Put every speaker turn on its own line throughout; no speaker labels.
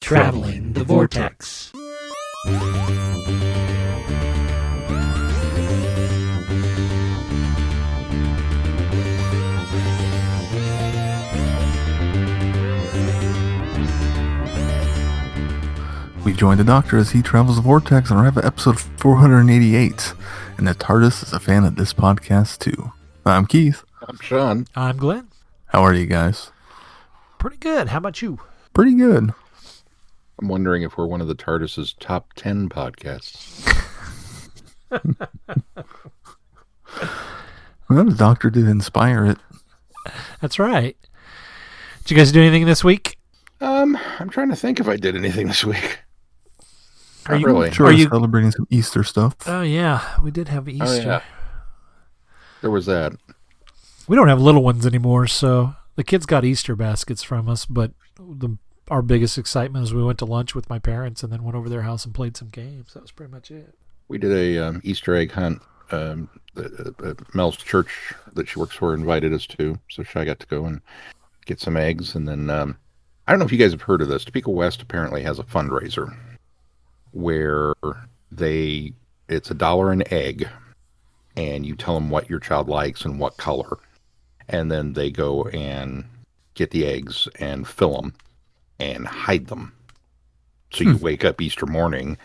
Traveling the Vortex.
We join the Doctor as he travels the Vortex and arrive at episode 488. And the TARDIS is a fan of this podcast too. I'm Keith.
I'm Sean.
I'm Glenn.
How are you guys?
Pretty good. How about you?
Pretty good.
I'm wondering if we're one of the TARDIS's top 10 podcasts.
Well, the Doctor did inspire it.
That's right. Did you guys do anything this week?
I'm trying to think if I did anything this week. Not
you-
really.
Sure, celebrating some Easter stuff.
Oh, yeah. We did have Easter.
Oh, yeah. There was that.
We don't have little ones anymore, so the kids got Easter baskets from us, but our biggest excitement is we went to lunch with my parents and then went over to their house and played some games. That was pretty much it.
We did a Easter egg hunt. Mel's church that she works for invited us to, so I got to go and get some eggs. And then I don't know if you guys have heard of this. Topeka West apparently has a fundraiser where it's $1 an egg, and you tell them what your child likes and what color, and then they go and get the eggs and fill them and hide them. So you wake up Easter morning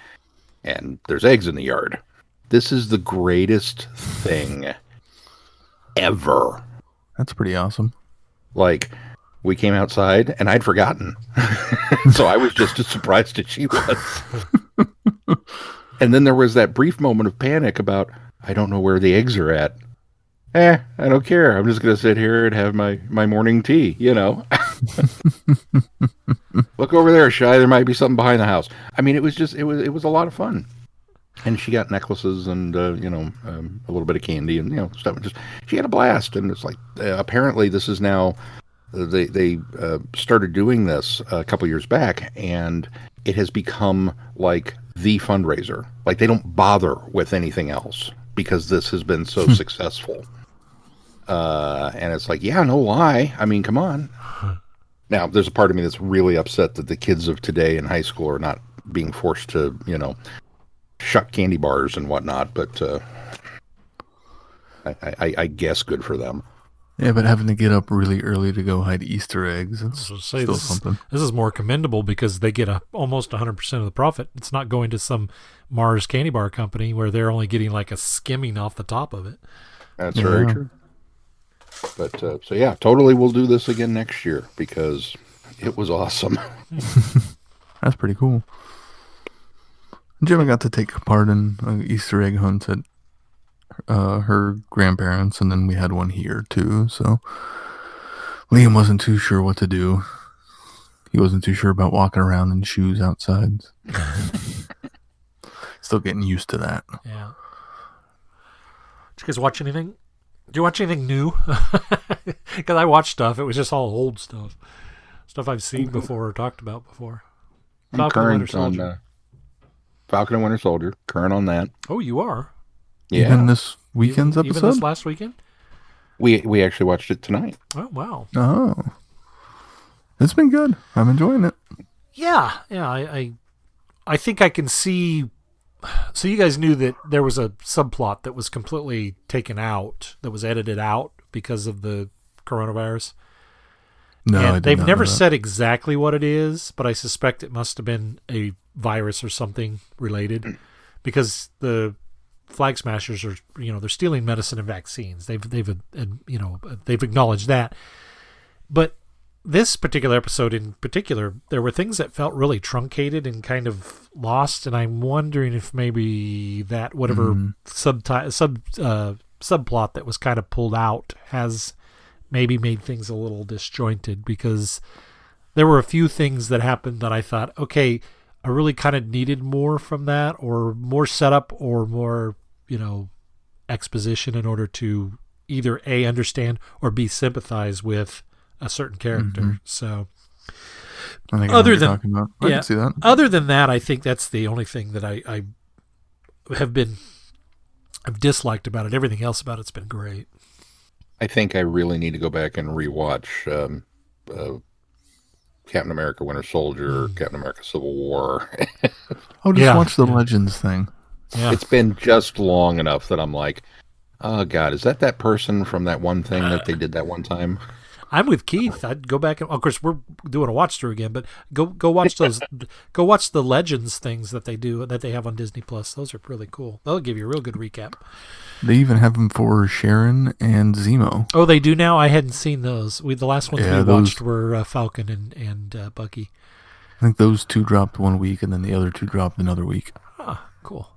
and there's eggs in the yard. This is the greatest thing ever.
That's pretty awesome.
Like, we came outside and I'd forgotten. So I was just as surprised as she was. And then there was that brief moment of panic about, I don't know where the eggs are at. I don't care. I'm just going to sit here and have my morning tea, you know. Look over there, Shy. There might be something behind the house. I mean, it was a lot of fun. And she got necklaces and, a little bit of candy and, stuff. She had a blast. And it's like, apparently this is now, they started doing this a couple years back, and it has become like the fundraiser. Like, they don't bother with anything else because this has been so successful. And it's like, yeah, no lie. I mean, come on. Now, there's a part of me that's really upset that the kids of today in high school are not being forced to, shuck candy bars and whatnot, but I guess good for them.
Yeah, but having to get up really early to go hide Easter eggs, it's still something.
This is more commendable because they get almost 100% of the profit. It's not going to some Mars candy bar company where they're only getting like a skimming off the top of it.
That's very true. But, so yeah, totally we'll do this again next year because it was awesome.
That's pretty cool. Jimmy got to take part in an Easter egg hunt at her grandparents, and then we had one here too, so Liam wasn't too sure what to do. He wasn't too sure about walking around in shoes outside. Still getting used to that.
Yeah. Did you guys watch anything? Did you watch anything new? Because I watched stuff. It was just all old stuff. Stuff I've seen before or talked about before.
Falcon and Winter Soldier. Falcon and Winter Soldier. Current on that.
Oh, you are?
Yeah. Even this weekend's episode?
Even this last weekend?
We actually watched it tonight.
Oh, wow.
Oh. It's been good. I'm enjoying it.
Yeah. I think I can see... So you guys knew that there was a subplot that was completely taken out, that was edited out because of the coronavirus?
No,
and
I did
they've
not
never
know that.
said exactly what it is, but I suspect it must have been a virus or something related, because the Flag Smashers are, they're stealing medicine and vaccines. They've acknowledged that. But this particular episode in particular, there were things that felt really truncated and kind of lost, and I'm wondering if maybe that whatever subplot that was kind of pulled out has maybe made things a little disjointed, because there were a few things that happened that I thought, okay, I really kind of needed more from that, or more setup, or more, exposition in order to either A, understand, or B, sympathize with a certain character.
Mm-hmm.
So
I think I know what you're talking about. I can see that.
Other than that, I think that's the only thing that I've disliked about it. Everything else about it's been great.
I think I really need to go back and rewatch Captain America Winter Soldier, Captain America Civil War.
Just watch the Legends thing.
Yeah.
It's been just long enough that I'm like, oh God, is that person from that one thing that they did that one time?
I'm with Keith. I'd go back and, of course, we're doing a watch through again, but go watch those. Go watch the Legends things that they have on Disney Plus. Those are really cool. They'll give you a real good recap.
They even have them for Sharon and Zemo.
Oh, they do now. I hadn't seen those. The last ones we watched were Falcon and Bucky.
I think those 2 dropped one week, and then the other 2 dropped another week.
Ah, cool.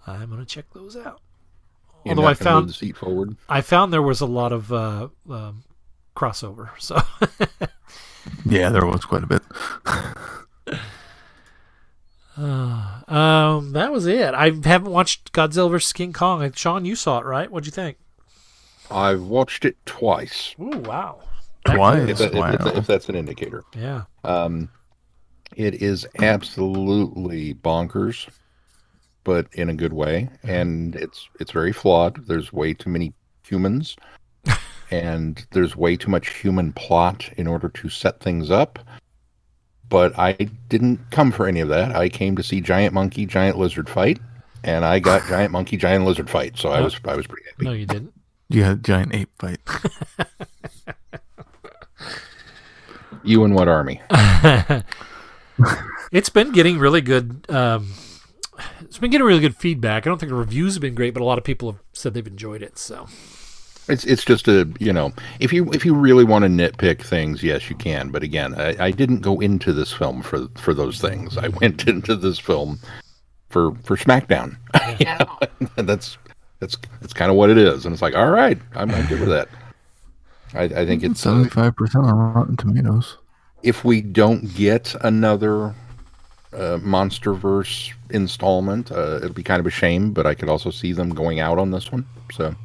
I'm gonna check those out.
You're
Although
not gonna move the seat forward.
I found there was a lot of crossover. So
yeah, there was quite a bit.
That was it. I haven't watched Godzilla vs. King Kong. Sean, you saw it, right? What'd you think?
I've watched it twice.
Ooh, wow.
Twice?
If that's an indicator.
Yeah.
It is absolutely bonkers, but in a good way. And it's very flawed. There's way too many humans. And there's way too much human plot in order to set things up. But I didn't come for any of that. I came to see giant monkey, giant lizard fight, and I got giant monkey, giant lizard fight. So I was pretty happy.
No, you didn't.
You had a giant ape fight.
You and what army?
It's been getting really good. It's been getting really good feedback. I don't think the reviews have been great, but a lot of people have said they've enjoyed it. So
it's just if you really want to nitpick things, yes, you can. But again, I didn't go into this film for those things. I went into this film for SmackDown. And that's kind of what it is. And it's like, all right, I'm good with that. I think it's
75% on Rotten Tomatoes.
If we don't get another MonsterVerse installment, it'll be kind of a shame. But I could also see them going out on this one. So.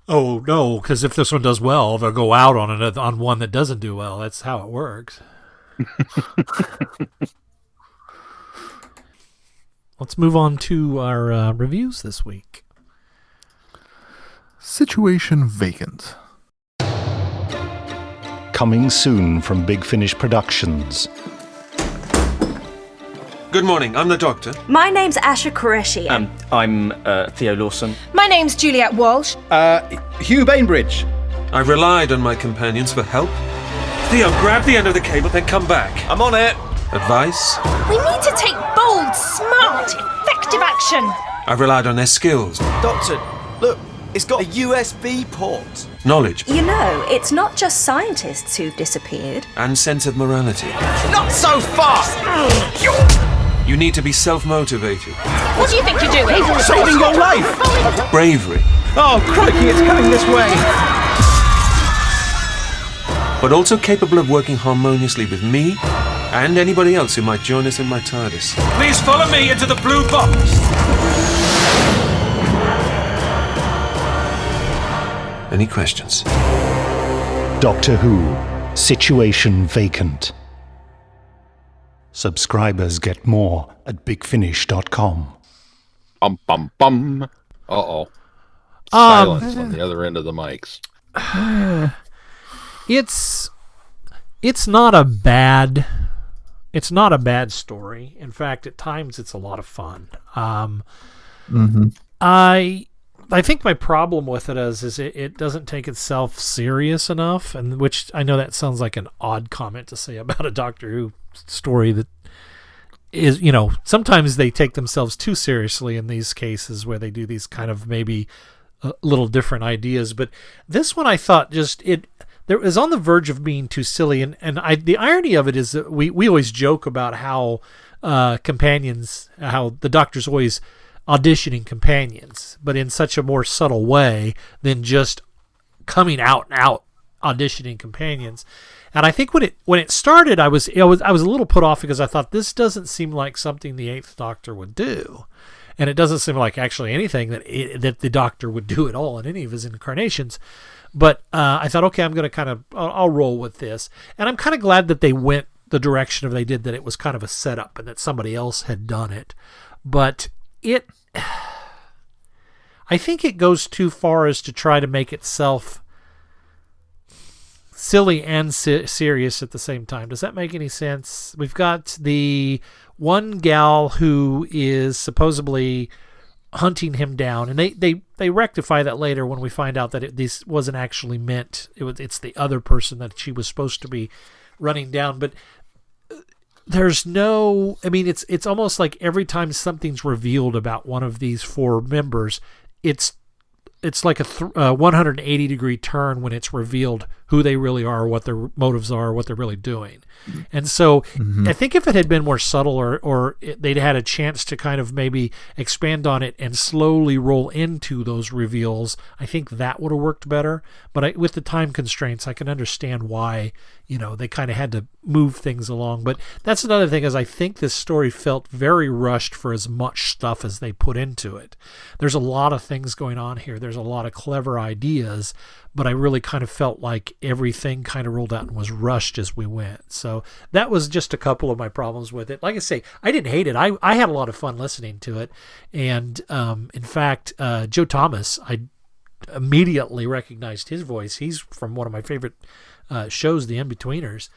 Oh no, because if this one does well, they'll go out on one that doesn't do well. That's how it works. Let's move on to our reviews this week.
Situation Vacant.
Coming soon from Big Finish Productions.
Good morning, I'm the Doctor.
My name's Asha Qureshi.
I'm Theo Lawson.
My name's Juliet Walsh.
Hugh Bainbridge.
I relied on my companions for help. Theo, grab the end of the cable, then come back.
I'm on it.
Advice?
We need to take bold, smart, effective action.
I relied on their skills.
Doctor, look, it's got a USB port.
Knowledge.
You know, it's not just scientists who've disappeared.
And sense of morality.
Not so fast!
You need to be self-motivated.
What do you think you're doing?
Saving your life!
Bravery.
Oh, crikey, it's coming this way!
But also capable of working harmoniously with me and anybody else who might join us in my TARDIS. Please follow me into the blue box! Any questions?
Doctor Who, Situation Vacant. Subscribers get more at bigfinish.com.
Bum, bum, bum. Uh-oh. Silence on the other end of the mics.
It's not a bad story. In fact, at times it's a lot of fun. I think my problem with it is it doesn't take itself serious enough, and which I know that sounds like an odd comment to say about a Doctor Who story that is, sometimes they take themselves too seriously in these cases where they do these kind of maybe little different ideas. But this one I thought there was on the verge of being too silly, and the irony of it is that we always joke about how companions, how the Doctor's always auditioning companions, but in such a more subtle way than just coming out and out auditioning companions. And I think when it started, I was a little put off because I thought this doesn't seem like something the Eighth Doctor would do, and it doesn't seem like actually anything that the Doctor would do at all in any of his incarnations. But I thought, okay, I'm going to I'll roll with this, and I'm kind of glad that they went the direction they did, that it was kind of a setup and that somebody else had done it. But I think it goes too far as to try to make itself silly and serious at the same time. Does that make any sense? We've got the one gal who is supposedly hunting him down, and they rectify that later when we find out that this wasn't actually meant. It's the other person that she was supposed to be running down. But there's no, I mean, it's almost like every time something's revealed about one of these four members, it's like a 180-degree turn when it's revealed who they really are, what their motives are, what they're really doing. And so I think if it had been more subtle or they'd had a chance to kind of maybe expand on it and slowly roll into those reveals, I think that would have worked better. But with the time constraints, I can understand why, they kind of had to move things along. But that's another thing, is I think this story felt very rushed for as much stuff as they put into it. There's a lot of things going on here. There's a lot of clever ideas, but I really kind of felt like everything kind of rolled out and was rushed as we went. So that was just a couple of my problems with it. Like I say, I didn't hate it. I had a lot of fun listening to it. And in fact, Joe Thomas, I immediately recognized his voice. He's from one of my favorite shows, The In-Betweeners.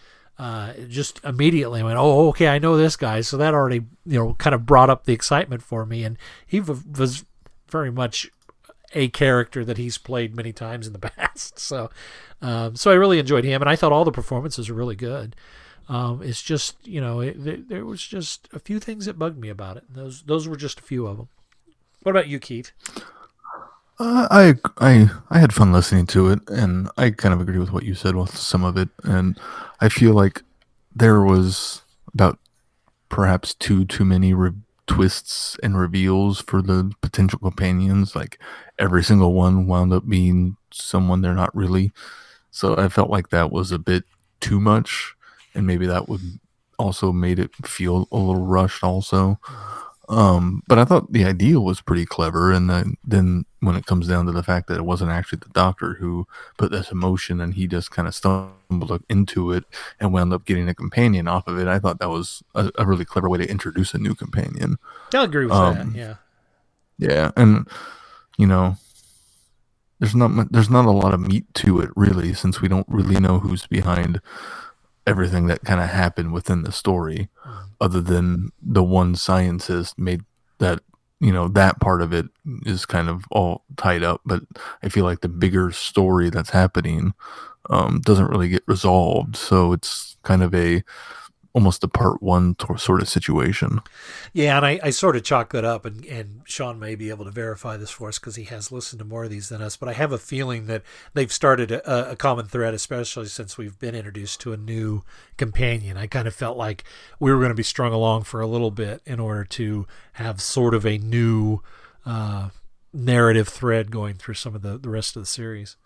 Just immediately went, oh, okay, I know this guy. So that already, kind of brought up the excitement for me. And he was very much a character that he's played many times in the past. So I really enjoyed him, and I thought all the performances were really good. It's just, there was just a few things that bugged me about it. Those were just a few of them. What about you, Keith?
I had fun listening to it, and I kind of agree with what you said with some of it. And I feel like there was about perhaps too many twists and reveals for the potential companions. Like every single one wound up being someone they're not really. So I felt like that was a bit too much, and maybe that would also made it feel a little rushed also. But I thought the idea was pretty clever, and then when it comes down to the fact that it wasn't actually the Doctor who put this emotion, and he just kind of stumbled into it and wound up getting a companion off of it, I thought that was a really clever way to introduce a new companion.
I agree with that. Yeah.
Yeah, and there's not a lot of meat to it really, since we don't really know who's behind everything that kind of happened within the story, other than the one scientist made that, that part of it is kind of all tied up. But I feel like the bigger story that's happening doesn't really get resolved. So it's kind of almost a part one sort of situation.
Yeah, and I sort of chalk that up, and Sean may be able to verify this for us because he has listened to more of these than us, but I have a feeling that they've started a common thread, especially since we've been introduced to a new companion. I kind of felt like we were going to be strung along for a little bit in order to have sort of a new narrative thread going through some of the rest of the series.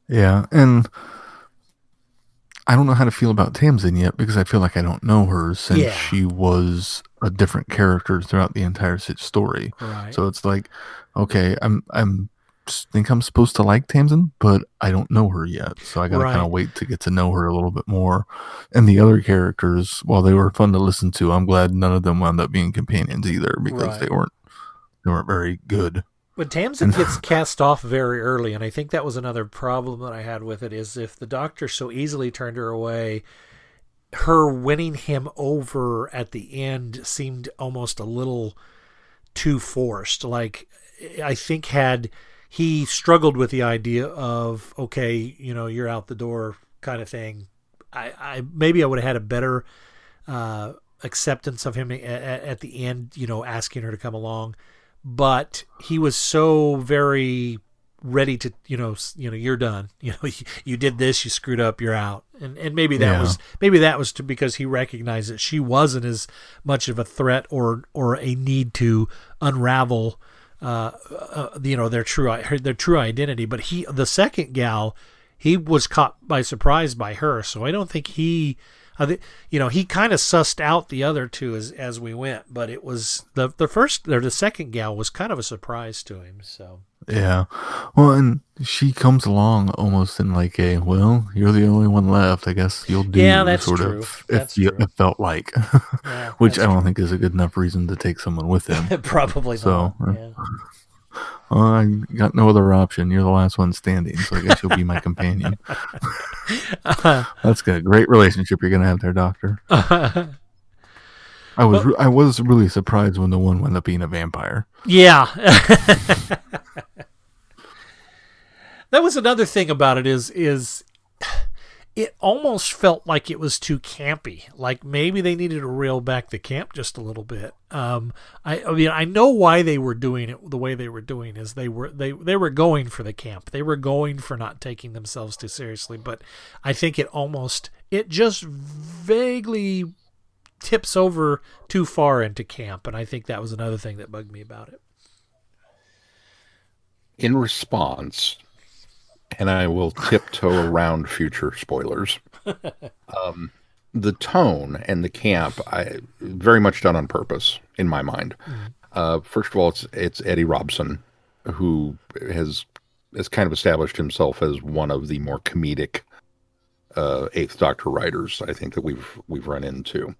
Yeah, and I don't know how to feel about Tamsin yet, because I feel like I don't know her since she was a different character throughout the entire story.
Right.
So it's like, okay, I'm think I'm supposed to like Tamsin, but I don't know her yet. So I got to kind of wait to get to know her a little bit more. And the other characters, while they were fun to listen to, I'm glad none of them wound up being companions either, because they weren't very good.
But Tamsin gets cast off very early, and I think that was another problem that I had with it, is if the Doctor so easily turned her away, her winning him over at the end seemed almost a little too forced. Like, I think had he struggled with the idea of, okay, you're out the door kind of thing, I maybe I would have had a better acceptance of him at the end, asking her to come along. But he was so very ready to, you're done. You did this, you screwed up, you're out. And maybe that was because he recognized that she wasn't as much of a threat or a need to unravel, their true identity. But the second gal, he was caught by surprise by her. So I don't think he kind of sussed out the other two as we went, but it was the second gal was kind of a surprise to him. So
yeah, well, and she comes along almost in like well, you're the only one left, I guess you'll do.
Yeah, that's
sort
true.
of.
It
felt like, which I don't think is a good enough reason to take someone with him.
Probably not.
So,
yeah.
Well, I got no other option. You're the last one standing, so I guess you'll be my companion. That's good. Great relationship you're gonna have there, Doctor. I was really surprised when the one wound up being a vampire.
Yeah. That was another thing about it is it almost felt like it was too campy. Like maybe they needed to reel back the camp just a little bit. I mean, I know why they were doing it the way they were doing is they were going for the camp. They were going for not taking themselves too seriously. But I think it just vaguely tips over too far into camp, and I think that was another thing that bugged me about it.
In response, and I will tiptoe around future spoilers. The tone and the camp, very much done on purpose in my mind. First of all, it's Eddie Robson, who has kind of established himself as one of the more comedic Eighth Doctor writers I think that we've run into.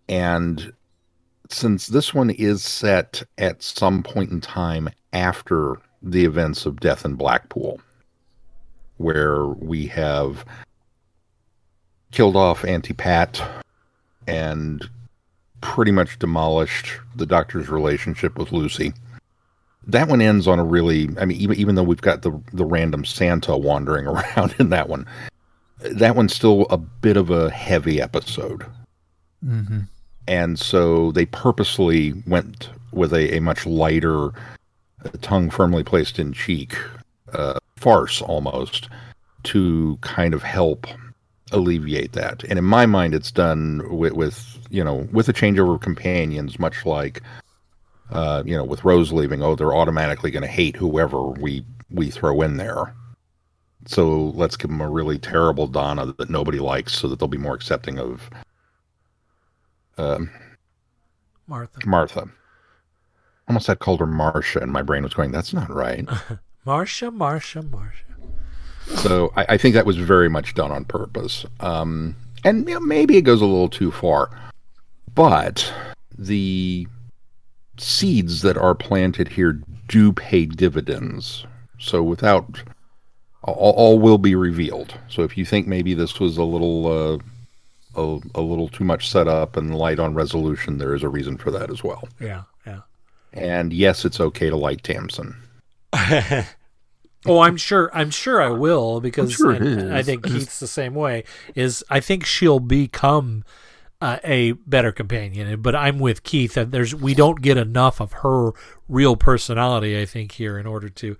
And since this one is set at some point in time after the events of Death in Blackpool, where we have killed off Auntie Pat and pretty much demolished the Doctor's relationship with Lucy. That one ends on a really, I mean, even though we've got the random Santa wandering around in that one's still a bit of a heavy episode.
Mm-hmm.
And so they purposely went with a much lighter, tongue firmly placed in cheek, farce almost, to kind of help alleviate that. And in my mind, it's done with a changeover of companions, much like, with Rose leaving. Oh, they're automatically going to hate whoever we throw in there. So let's give them a really terrible Donna that nobody likes, so that they'll be more accepting of Martha. Almost had called her Marcia, and my brain was going, that's not right.
Marcia.
So I think that was very much done on purpose. And maybe it goes a little too far. But the seeds that are planted here do pay dividends. So without... all will be revealed. So if you think maybe this was a little too much setup and light on resolution, there is a reason for that as well.
Yeah.
And yes, it's okay to like Tamsin.
Oh, I'm sure I will, because
sure it is.
I think Keith's the same way. I think she'll become a better companion, but I'm with Keith that we don't get enough of her real personality, I think, here in order to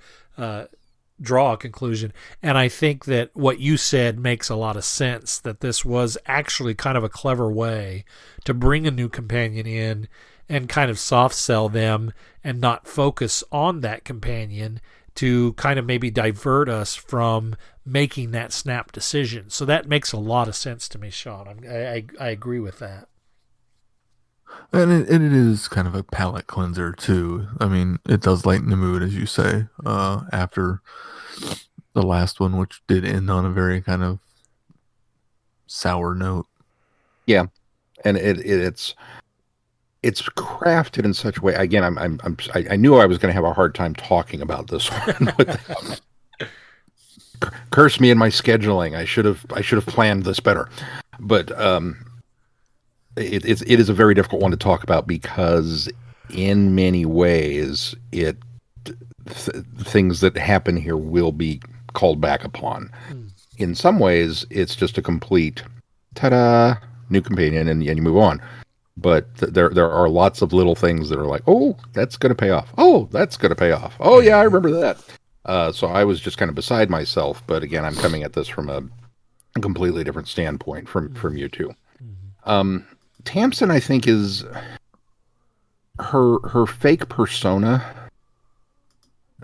draw a conclusion. And I think that what you said makes a lot of sense, that this was actually kind of a clever way to bring a new companion in and kind of soft sell them and not focus on that companion, to kind of maybe divert us from making that snap decision. So that makes a lot of sense to me, Sean. I agree with that.
And it is kind of a palate cleanser too. I mean, it does lighten the mood, as you say, after the last one, which did end on a very kind of sour note.
Yeah, and it's crafted in such a way. Again, I knew I was going to have a hard time talking about this one. Curse me in my scheduling. I should have planned this better. But it is a very difficult one to talk about, because in many ways things that happen here will be called back upon. In some ways, it's just a complete ta-da, new companion, and you move on. But there are lots of little things that are like, oh, that's going to pay off. Oh, that's going to pay off. Oh, yeah, I remember that. So I was just kind of beside myself. But again, I'm coming at this from a completely different standpoint from you two. Tamsin, I think, is her fake persona.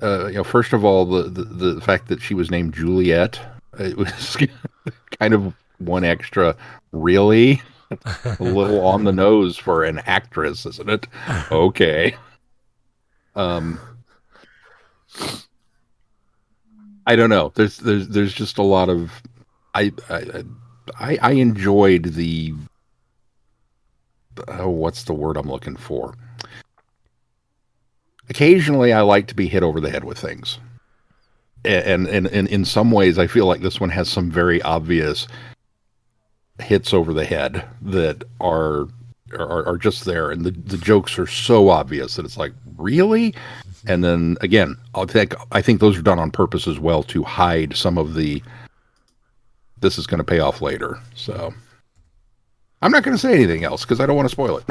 First of all, the fact that she was named Juliet, it was kind of one extra, really? A little on the nose for an actress, isn't it? Okay. I don't know. There's just a lot of I enjoyed the what's the word I'm looking for? occasionally I like to be hit over the head with things. And in some ways, I feel like this one has some very obvious hits over the head that are just there, and the jokes are so obvious that it's like, really? And then again, I think those are done on purpose as well to hide some of the this is going to pay off later. So I'm not going to say anything else because I don't want to spoil it.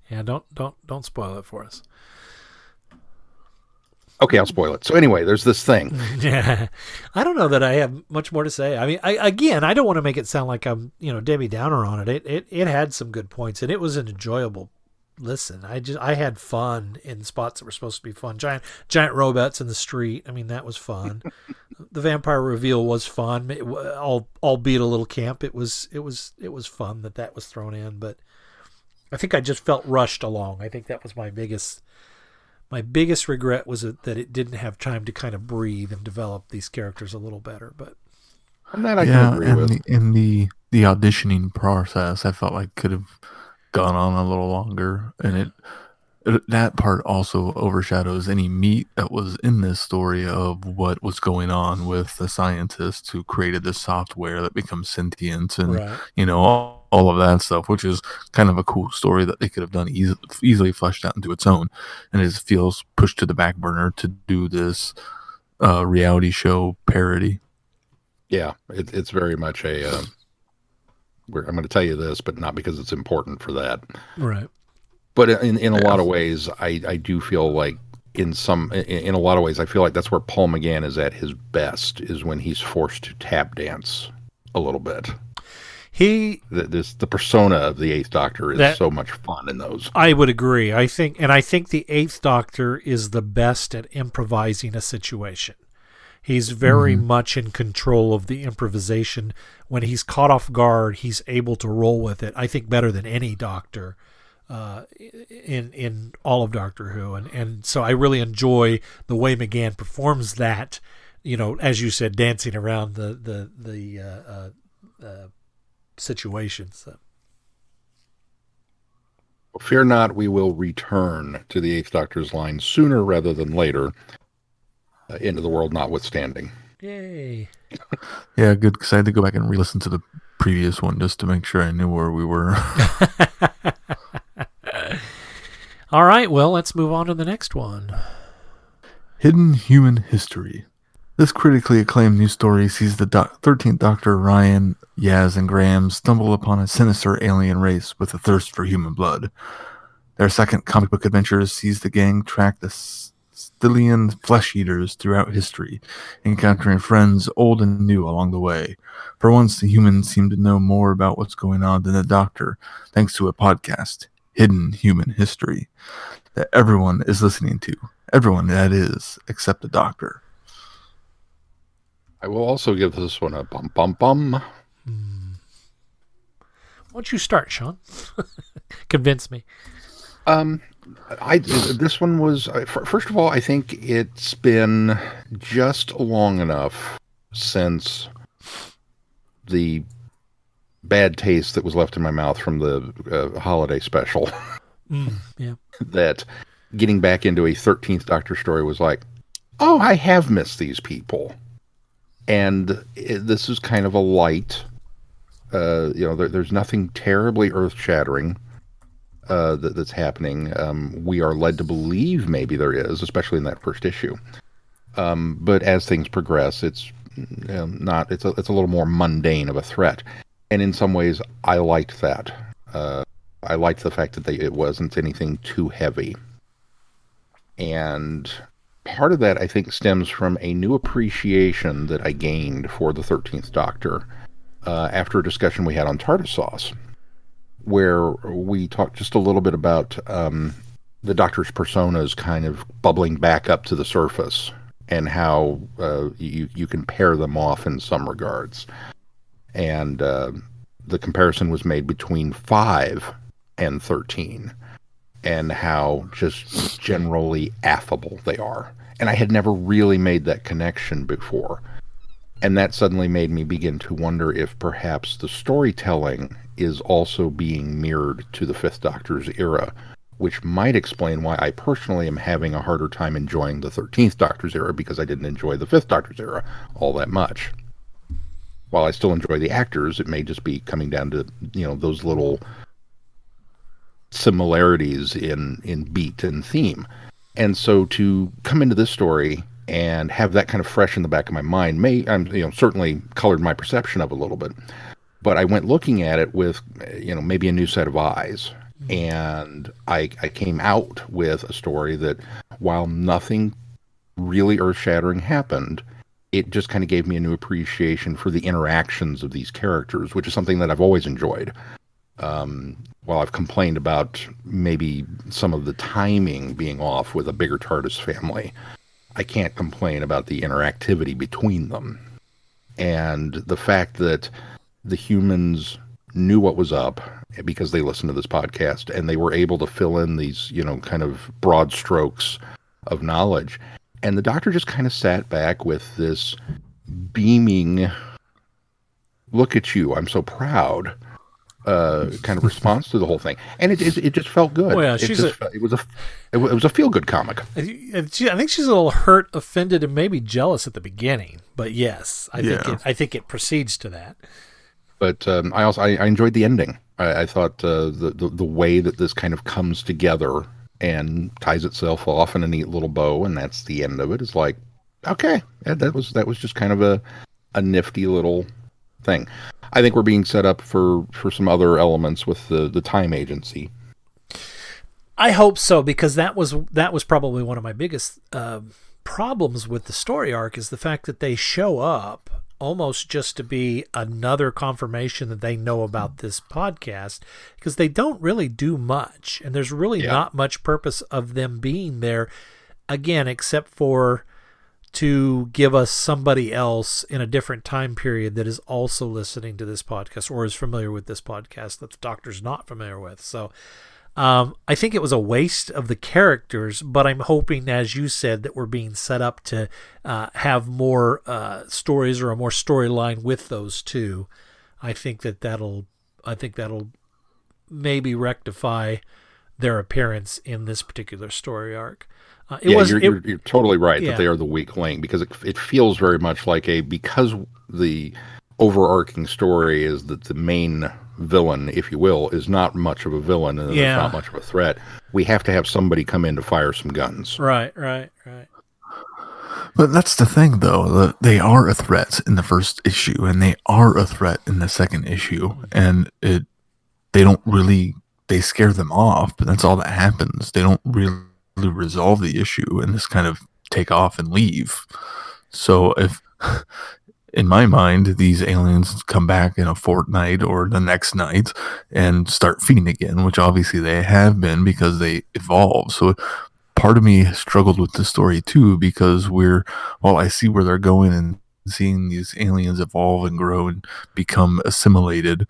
Yeah, don't spoil it for us.
Okay, I'll spoil it. So anyway, there's this thing.
Yeah, I don't know that I have much more to say. I mean, I don't want to make it sound like I'm, Debbie Downer on it. It had some good points, and it was an enjoyable listen. I had fun in spots that were supposed to be fun. Giant robots in the street. I mean, that was fun. The vampire reveal was fun, albeit a little camp. It was fun that was thrown in, but I think I just felt rushed along. I think that was my biggest regret was that it didn't have time to kind of breathe and develop these characters a little better. But
that I can agree with.
In the auditioning process, I felt like could have gone on a little longer, and that part also overshadows any meat that was in this story of what was going on with the scientists who created this software that becomes sentient and
right.
all of that stuff, which is kind of a cool story that they could have done easily fleshed out into its own, and it feels pushed to the back burner to do this reality show parody.
Yeah, it's very much a I'm going to tell you this, but not because it's important for that.
Right.
But in a lot of ways, I do feel like in a lot of ways, I feel like that's where Paul McGann is at his best, is when he's forced to tap dance a little bit. The persona of the Eighth Doctor is so much fun in those.
I would agree. I think the Eighth Doctor is the best at improvising a situation. He's very much in control of the improvisation. When he's caught off guard, he's able to roll with it, I think, better than any Doctor in all of Doctor Who. And so I really enjoy the way McGann performs that, as you said, dancing around the situations. So.
Fear not, we will return to the Eighth Doctor's line sooner rather than later. Into the world notwithstanding.
Yay.
Yeah, good, because I had to go back and re-listen to the previous one just to make sure I knew where we were.
All right, well, let's move on to the next one.
Hidden Human History. This critically acclaimed new story sees the 13th Doctor, Ryan, Yaz, and Graham stumble upon a sinister alien race with a thirst for human blood. Their second comic book adventure sees the gang track the Titian flesh eaters throughout history, encountering friends old and new along the way. For once, the humans seem to know more about what's going on than the Doctor, thanks to a podcast, Hidden Human History, that everyone is listening to. Everyone, that is, except the Doctor.
I will also give this one a bum bum bum.
Why don't you start, Sean? Convince me.
This one was, first of all, I think it's been just long enough since the bad taste that was left in my mouth from the holiday special
Yeah.
that getting back into a 13th Doctor story was like, oh, I have missed these people. And this is kind of a light, there's nothing terribly earth-shattering that's happening. We are led to believe maybe there is, especially in that first issue. But as things progress, it's not. It's a little more mundane of a threat, and in some ways, I liked that. I liked the fact that it wasn't anything too heavy, and part of that I think stems from a new appreciation that I gained for the 13th Doctor after a discussion we had on tartar sauce, where we talked just a little bit about the Doctor's personas kind of bubbling back up to the surface and how you can pair them off in some regards. And the comparison was made between 5 and 13 and how just generally affable they are. And I had never really made that connection before. And that suddenly made me begin to wonder if perhaps the storytelling is also being mirrored to the Fifth Doctor's era, which might explain why I personally am having a harder time enjoying the 13th Doctor's era, because I didn't enjoy the 5th Doctor's era all that much. While I still enjoy the actors, it may just be coming down to, those little similarities in beat and theme. And so to come into this story and have that kind of fresh in the back of my mind certainly colored my perception of it a little bit. But I went looking at it with, maybe a new set of eyes. And I came out with a story that, while nothing really earth-shattering happened, it just kind of gave me a new appreciation for the interactions of these characters, which is something that I've always enjoyed. While I've complained about maybe some of the timing being off with a bigger TARDIS family, I can't complain about the interactivity between them. And the fact that the humans knew what was up because they listened to this podcast, and they were able to fill in these, kind of broad strokes of knowledge. And the Doctor just kind of sat back with this beaming, look at you, I'm so proud, kind of response to the whole thing. And it just felt good.
Well,
it was a feel-good comic.
I think she's a little hurt, offended, and maybe jealous at the beginning. But yes, I think it proceeds to that.
But I enjoyed the ending. I thought the way that this kind of comes together and ties itself off in a neat little bow, and that's the end of it. It's like, okay, that was just kind of a nifty little thing. I think we're being set up for some other elements with the time agency.
I hope so, because that was probably one of my biggest problems with the story arc, is the fact that they show up almost just to be another confirmation that they know about this podcast, because they don't really do much, and there's really not much purpose of them being there, again, except for to give us somebody else in a different time period that is also listening to this podcast or is familiar with this podcast that the Doctor's not familiar with. So I think it was a waste of the characters, but I'm hoping, as you said, that we're being set up to have more stories or a more storyline with those two. I think that'll maybe rectify their appearance in this particular story arc.
You're totally right that they are the weak link, because it feels very much like because the overarching story is that the main villain, if you will, is not much of a villain and it's not much of a threat. We have to have somebody come in to fire some guns.
Right.
But that's the thing, though. They are a threat in the first issue, and they are a threat in the second issue, and they scare them off, but that's all that happens. They don't really resolve the issue and just kind of take off and leave. So if, in my mind, these aliens come back in a fortnight or the next night and start feeding again, which obviously they have been because they evolve. So part of me struggled with the story too, because I see where they're going and seeing these aliens evolve and grow and become assimilated.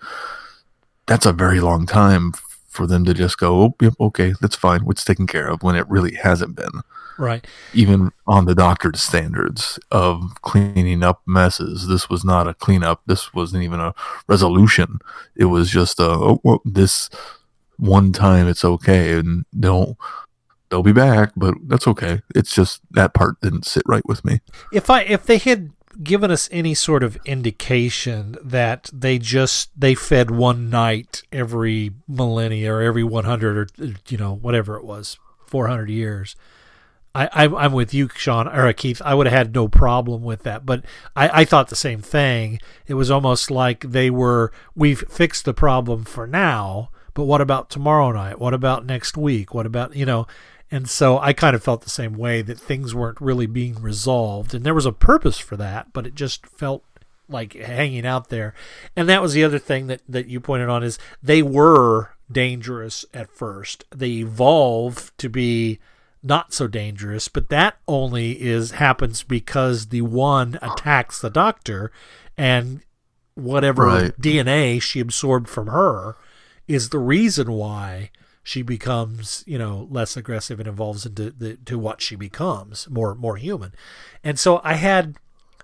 That's a very long time for them to just go, oh, yep, okay, that's fine, it's taken care of, when it really hasn't been.
Right.
Even on the Doctor's standards of cleaning up messes, this was not a cleanup. This wasn't even a resolution. It was just this one time it's okay, and they'll be back, but that's okay. It's just that part didn't sit right with me.
If they had given us any sort of indication that they fed one night every millennia or every 100 or whatever it was, 400 years, I'm with you, Sean, or Keith. I would have had no problem with that, but I thought the same thing. It was almost like we've fixed the problem for now, but what about tomorrow night? What about next week? What about, And so I kind of felt the same way, that things weren't really being resolved, and there was a purpose for that, but it just felt like hanging out there. And that was the other thing that you pointed on, is they were dangerous at first. They evolved to be not so dangerous, but that only happens because the one attacks the Doctor, and whatever DNA she absorbed from her is the reason why she becomes, less aggressive and evolves into what she becomes, more human. And so I had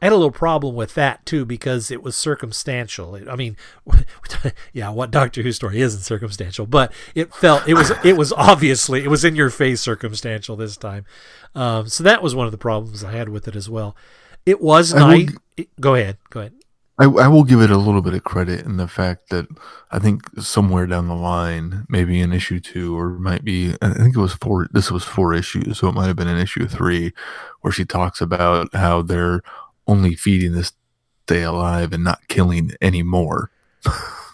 I had a little problem with that too because it was circumstantial. I mean, yeah, what Doctor Who story isn't circumstantial? But it was obviously it was in your face circumstantial this time. So that was one of the problems I had with it as well. It was nice. Go ahead.
I will give it a little bit of credit in the fact that I think somewhere down the line, maybe in issue 2, or might be, I think it was 4. This was 4 issues, so it might have been in issue 3, where she talks about how they're only feeding this stay alive and not killing anymore.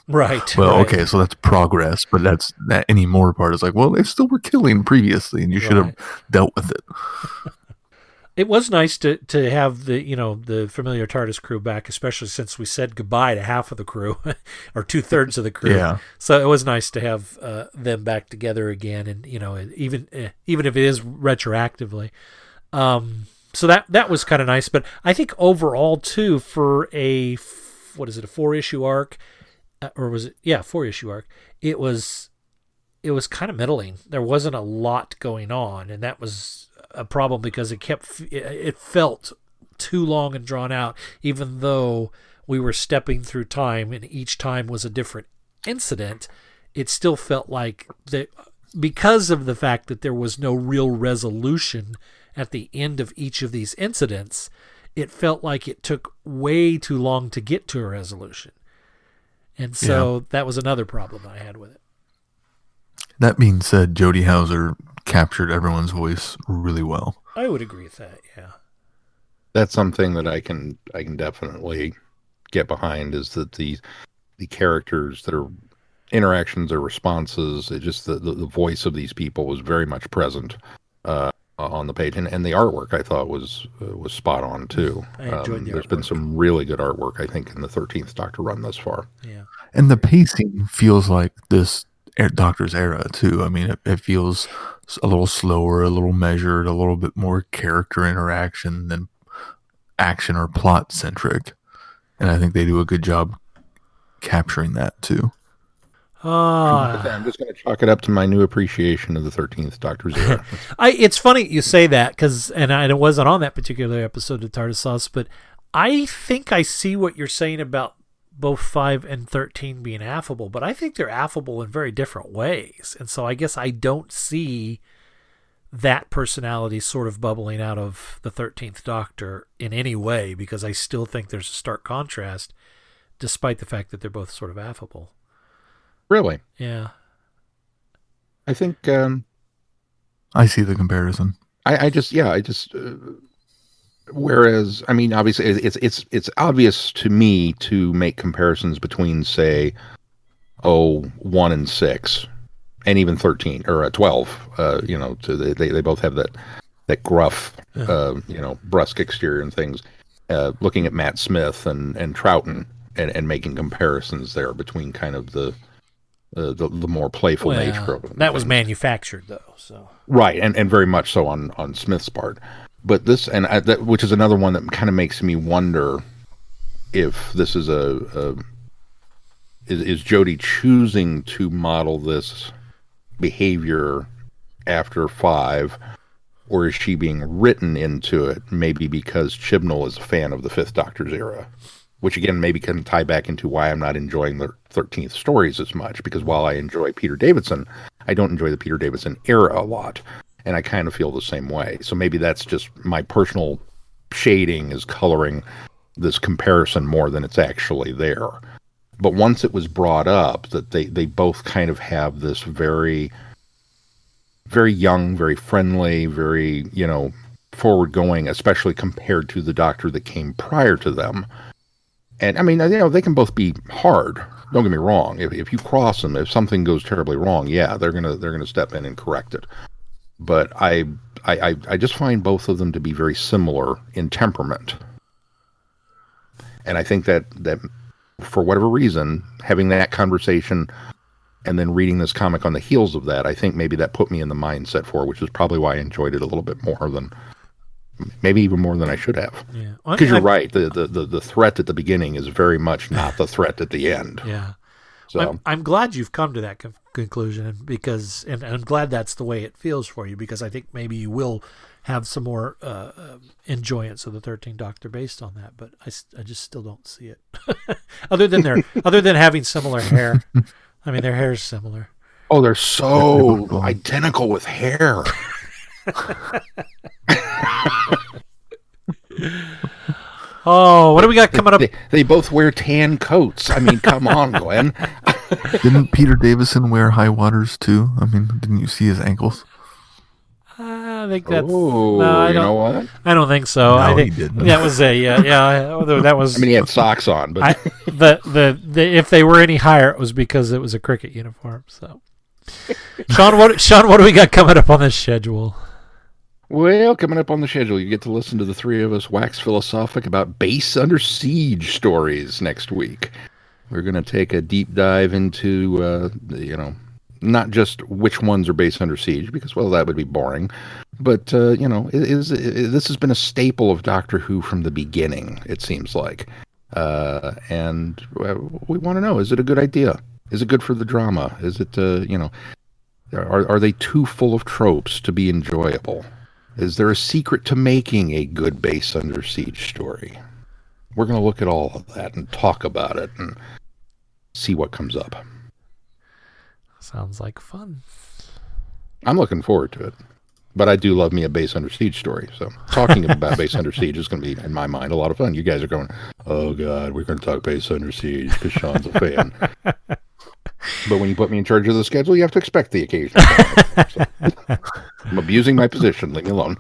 Right.
Well,
right.
okay, so that's progress, but that anymore part is like, well, they still were killing previously, and you should have dealt with it.
It was nice to have the familiar TARDIS crew back, especially since we said goodbye to half of the crew, or 2/3 of the crew.
Yeah.
So it was nice to have them back together again, and even if it is retroactively. So that was kind of nice, but I think overall too, for a 4-issue arc, or was it 4-issue arc? It was kind of middling. There wasn't a lot going on, and that was a problem because it felt too long and drawn out, even though we were stepping through time and each time was a different incident. It still felt like that because of the fact that there was no real resolution at the end of each of these incidents. It felt like it took way too long to get to a resolution, and so that was another problem I had with it.
That being said, Jodie Hauser captured everyone's voice really well.
I would agree with that. Yeah,
that's something that I can definitely get behind. Is that the characters that are interactions or responses? It just the voice of these people was very much present on the page, and the artwork I thought was spot on too.
I enjoyed the
There's
artwork.
been some really good artwork, I think, in the 13th Doctor run thus far.
Yeah,
And the pacing feels like this Doctor's era too. I mean, it feels a little slower, a little measured, a little bit more character interaction than action or plot centric. And I think they do a good job capturing that too.
I'm just going to chalk it up to my new appreciation of the 13th Doctor's era.
It's funny you say that because, and it wasn't on that particular episode of TARDIS Sauce, but I think I see what you're saying about both 5 and 13 being affable, but I think they're affable in very different ways. And so I guess I don't see that personality sort of bubbling out of the 13th Doctor in any way, because I still think there's a stark contrast, despite the fact that they're both sort of affable.
Really?
Yeah.
I think
I see the comparison.
I just whereas, I mean, obviously it's obvious to me to make comparisons between, say, 1 and 6 and even 13 or 12, they both have that gruff, brusque exterior and things, looking at Matt Smith and Troughton and making comparisons there between kind of the more playful nature of it.
That was manufactured though, so.
Right. And very much so on Smith's part. But this, which is another one that kind of makes me wonder if this is is Jodie choosing to model this behavior after 5, or is she being written into it? Maybe because Chibnall is a fan of the 5th Doctor's era, which again maybe can tie back into why I'm not enjoying the 13th stories as much. Because while I enjoy Peter Davison, I don't enjoy the Peter Davison era a lot. And I kind of feel the same way. So maybe that's just my personal shading is coloring this comparison more than it's actually there. But once it was brought up that they both kind of have this very, very young, very friendly, very, forward going, especially compared to the Doctor that came prior to them. And I mean, they can both be hard. Don't get me wrong. If you cross them, if something goes terribly wrong, they're gonna step in and correct it. But I just find both of them to be very similar in temperament. And I think that for whatever reason, having that conversation and then reading this comic on the heels of that, I think maybe that put me in the mindset for it, which is probably why I enjoyed it a little bit more than, maybe even more than I should have.
Yeah.
Because you're right, the threat at the beginning is very much not the threat at the end.
Yeah.
So
I'm glad you've come to that conclusion, and I'm glad that's the way it feels for you, because I think maybe you will have some more enjoyance of the 13th Doctor based on that. But I just still don't see it. other than having similar hair. I mean, their hair is similar.
Oh, they're so identical with hair.
Oh, what do we got coming up?
They both wear tan coats. I mean, come on, Glenn.
Didn't Peter Davison wear high waters too? I mean, didn't you see his ankles?
I think that's.
Oh,
no,
you know what?
I don't think so.
No,
I think
he didn't.
that was that was.
I mean, he had socks on, but
the if they were any higher, it was because it was a cricket uniform. So, Sean, what do we got coming up on this schedule?
Well, coming up on the schedule, you get to listen to the three of us wax philosophic about base under siege stories next week. We're going to take a deep dive into, not just which ones are base under siege, because, well, that would be boring. But, this has been a staple of Doctor Who from the beginning, it seems like. And we want to know, is it a good idea? Is it good for the drama? Is it, are they too full of tropes to be enjoyable? Is there a secret to making a good base under siege story? We're going to look at all of that and talk about it and see what comes up.
Sounds like fun.
I'm looking forward to it. But I do love me a base under siege story. So talking about base under siege is going to be, in my mind, a lot of fun. You guys are going, oh, God, we're going to talk base under siege because Sean's a fan. But when you put me in charge of the schedule, you have to expect the occasion. So, I'm abusing my position. Leave me alone.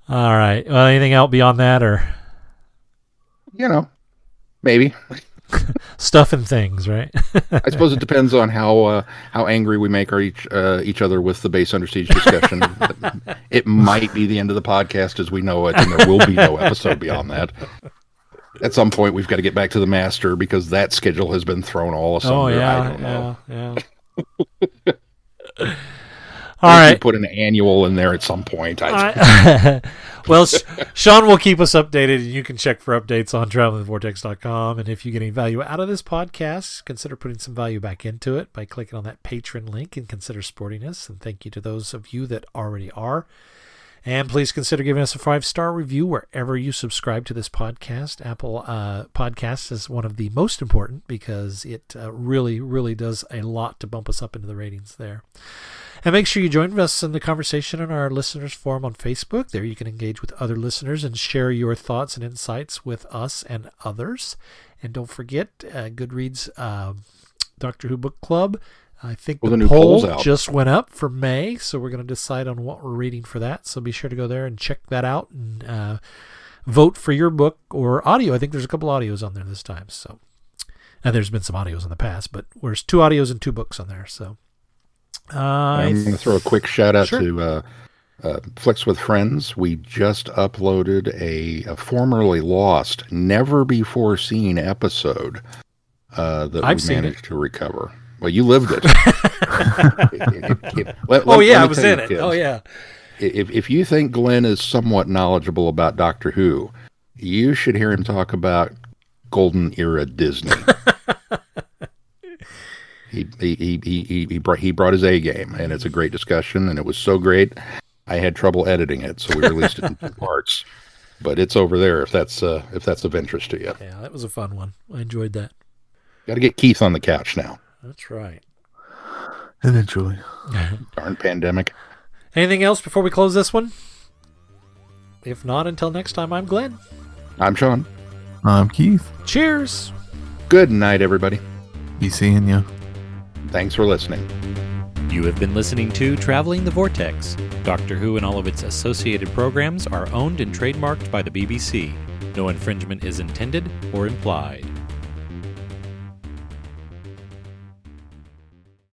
All right. Well, anything else beyond that, or
maybe
stuff and things, right?
I suppose it depends on how angry we make each other with the base under siege discussion. It might be the end of the podcast as we know it, and there will be no episode beyond that. At some point, we've got to get back to the master because that schedule has been thrown all asunder.
Oh, yeah,
I don't know.
Yeah. All right.
Put an annual in there at some point.
Well, Sean will keep us updated, and you can check for updates on travelingthevortex.com. And if you get any value out of this podcast, consider putting some value back into it by clicking on that Patreon link and consider supporting us. And thank you to those of you that already are. And please consider giving us a 5-star review wherever you subscribe to this podcast. Apple Podcasts is one of the most important because it really, really does a lot to bump us up into the ratings there. And make sure you join us in the conversation in our listeners forum on Facebook. There you can engage with other listeners and share your thoughts and insights with us and others. And don't forget, Goodreads Doctor Who Book Club. I think the poll just went up for May, so we're going to decide on what we're reading for that. So be sure to go there and check that out and vote for your book or audio. I think there's a couple audios on there this time. So, and there's been some audios in the past, but there's 2 audios and 2 books on there. So
I'm going to throw a quick shout out to Flicks with Friends. We just uploaded a formerly lost, never before seen episode that we managed to recover. Well, you lived it.
I was in it. Kids,
If you think Glenn is somewhat knowledgeable about Doctor Who, you should hear him talk about Golden Era Disney. He brought his A game, and it's a great discussion, and it was so great. I had trouble editing it, so we released it in 2 parts. But it's over there if that's of interest to you.
Yeah, that was a fun one. I enjoyed that.
Got to get Keith on the couch now.
That's right.
Eventually.
Darn pandemic.
Anything else before we close this one? If not, until next time, I'm Glenn.
I'm Sean.
I'm Keith.
Cheers.
Good night, everybody.
Be seeing you.
Thanks for listening.
You have been listening to Traveling the Vortex. Doctor Who and all of its associated programs are owned and trademarked by the BBC. No infringement is intended or implied.